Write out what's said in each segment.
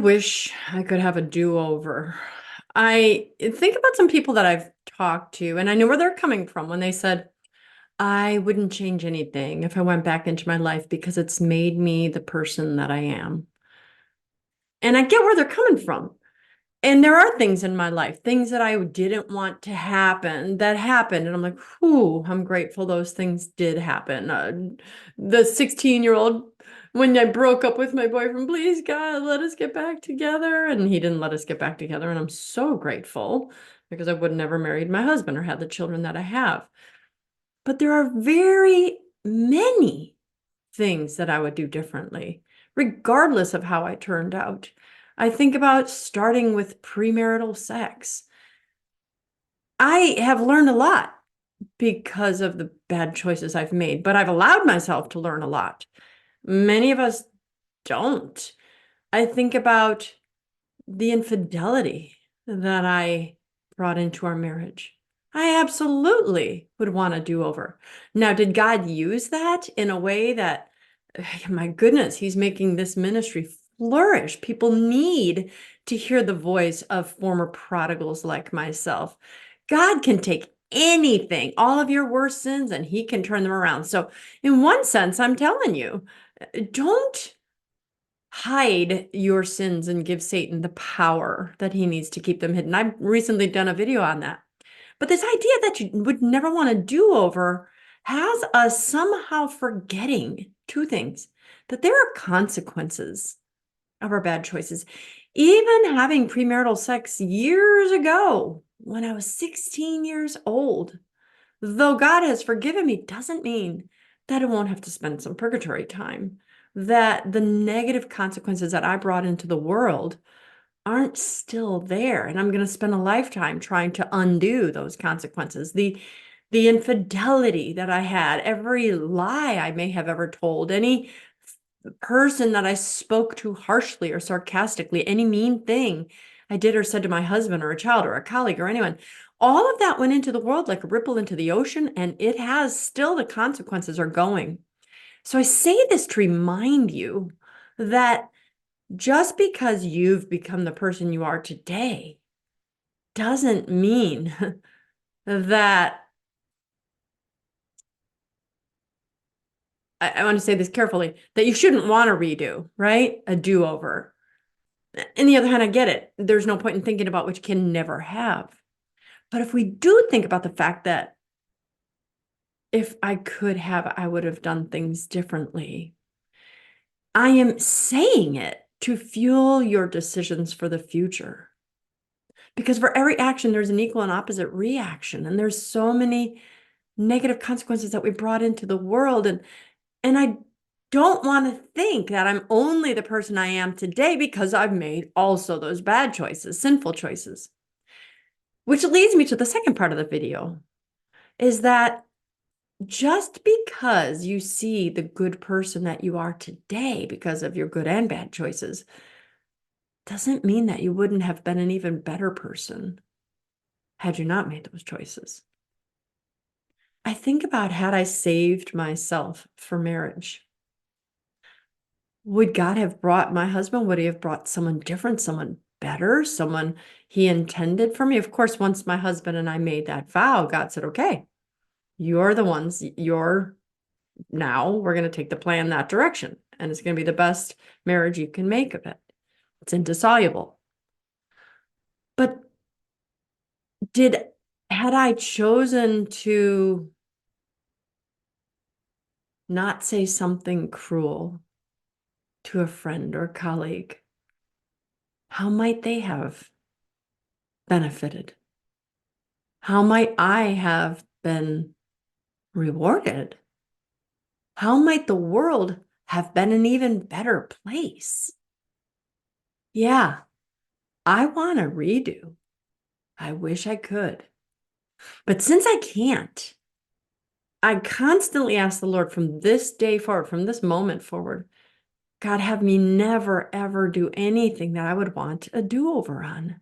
Wish I could have a do-over. I think about some people that I've talked to, and I know where they're coming from when they said, I wouldn't change anything if I went back into my life because it's made me the person that I am. And I get where they're coming from. And there are things in my life, things that I didn't want to happen that happened. And I'm like, whew, I'm grateful those things did happen. The 16-year-old, when I broke up with my boyfriend, please, God, let us get back together. And he didn't let us get back together. And I'm so grateful because I would never married my husband or had the children that I have. But there are very many things that I would do differently, regardless of how I turned out. I think about starting with premarital sex. I have learned a lot because of the bad choices I've made, but I've allowed myself to learn a lot. Many of us don't. I think about the infidelity that I brought into our marriage. I absolutely would want a do-over. Now, did God use that in a way that, my goodness, he's making this ministry flourish. People need to hear the voice of former prodigals like myself. God can take anything, all of your worst sins, and he can turn them around. So in one sense, I'm telling you, don't hide your sins and give Satan the power that he needs to keep them hidden. I've recently done a video on that. But this idea that you would never want to do over has us somehow forgetting two things, that there are consequences of our bad choices. Even having premarital sex years ago, when I was 16 years old, though God has forgiven me, doesn't mean that I won't have to spend some purgatory time, that the negative consequences that I brought into the world aren't still there. And I'm going to spend a lifetime trying to undo those consequences. The infidelity that I had, every lie I may have ever told, any person that I spoke to harshly or sarcastically, any mean thing I did or said to my husband or a child or a colleague or anyone, all of that went into the world like a ripple into the ocean, and it has still, the consequences are going. So I say this to remind you that just because you've become the person you are today doesn't mean that, I want to say this carefully, that you shouldn't want to redo, right? A do-over. On the other hand, I get it. There's no point in thinking about what you can never have. But if we do think about the fact that if I could have, I would have done things differently. I am saying it to fuel your decisions for the future. Because for every action, there's an equal and opposite reaction. And there's so many negative consequences that we brought into the world. And I don't want to think that I'm only the person I am today because I've made also those bad choices, sinful choices. Which leads me to the second part of the video, is that just because you see the good person that you are today because of your good and bad choices, doesn't mean that you wouldn't have been an even better person had you not made those choices. I think about, had I saved myself for marriage, would God have brought my husband? Would he have brought someone different, someone better, someone he intended for me? Of course, once my husband and I made that vow, God said, okay, you're the ones, now we're going to take the plan that direction. And it's going to be the best marriage you can make of it. It's indissoluble. But had I chosen to not say something cruel to a friend or colleague, how might they have benefited? How might I have been rewarded? How might the world have been an even better place? Yeah, I want to redo. I wish I could. But since I can't, I constantly ask the Lord from this day forward, from this moment forward, God, have me never, ever do anything that I would want a do-over on.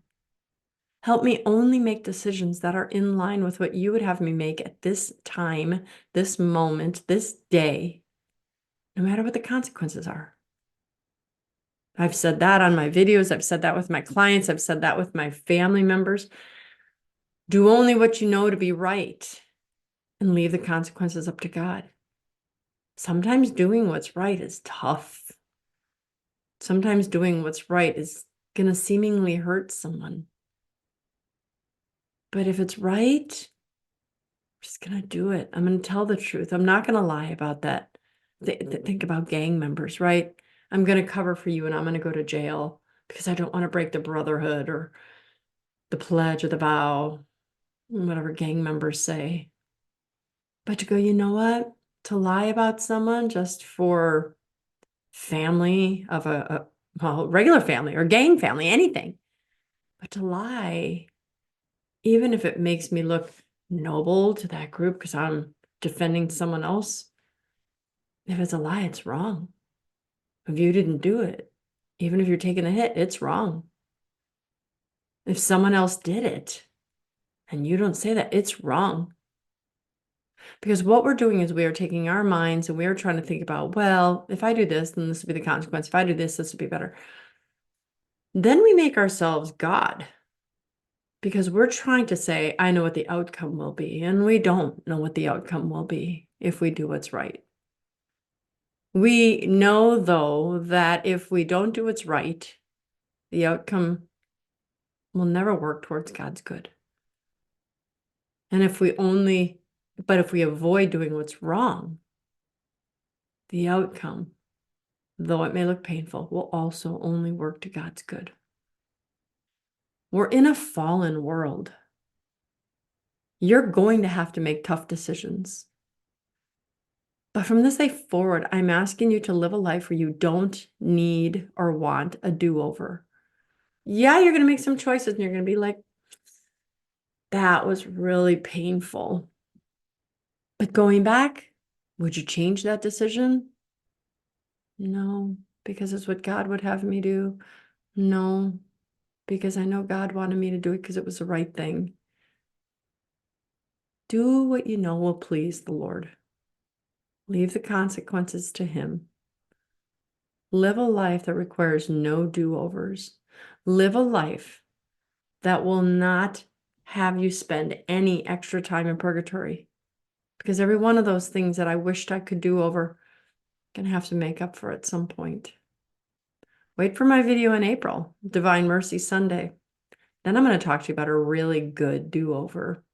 Help me only make decisions that are in line with what you would have me make at this time, this moment, this day, no matter what the consequences are. I've said that on my videos. I've said that with my clients. I've said that with my family members. Do only what you know to be right and leave the consequences up to God. Sometimes doing what's right is tough. Sometimes doing what's right is going to seemingly hurt someone. But if it's right, I'm just going to do it. I'm going to tell the truth. I'm not going to lie about that. Think about gang members, right? I'm going to cover for you and I'm going to go to jail because I don't want to break the brotherhood or the pledge or the vow, whatever gang members say. But to go, you know what? To lie about someone just for family of a well, regular family or gang family, anything. But to lie, even if it makes me look noble to that group because I'm defending someone else, if it's a lie, it's wrong. If you didn't do it, even if you're taking a hit, it's wrong. If someone else did it and you don't say that, it's wrong. Because what we're doing is we are taking our minds and we are trying to think about, well, if I do this, then this would be the consequence. If I do this, this would be better. Then we make ourselves God because we're trying to say, I know what the outcome will be. And we don't know what the outcome will be if we do what's right. We know, though, that if we don't do what's right, the outcome will never work towards God's good. And if we avoid doing what's wrong, the outcome, though it may look painful, will also only work to God's good. We're in a fallen world. You're going to have to make tough decisions. But from this day forward, I'm asking you to live a life where you don't need or want a do-over. Yeah, you're going to make some choices and you're going to be like, that was really painful. But going back, would you change that decision? No, because it's what God would have me do. No, because I know God wanted me to do it because it was the right thing. Do what you know will please the Lord. Leave the consequences to Him. Live a life that requires no do-overs. Live a life that will not have you spend any extra time in purgatory. Because every one of those things that I wished I could do over, I'm gonna have to make up for at some point. Wait for my video in April, Divine Mercy Sunday. Then I'm going to talk to you about a really good do-over.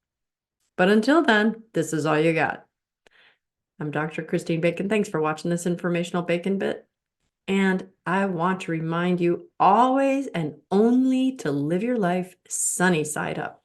But until then, this is all you got. I'm Dr. Christine Bacon. Thanks for watching this informational Bacon Bit. And I want to remind you always and only to live your life sunny side up.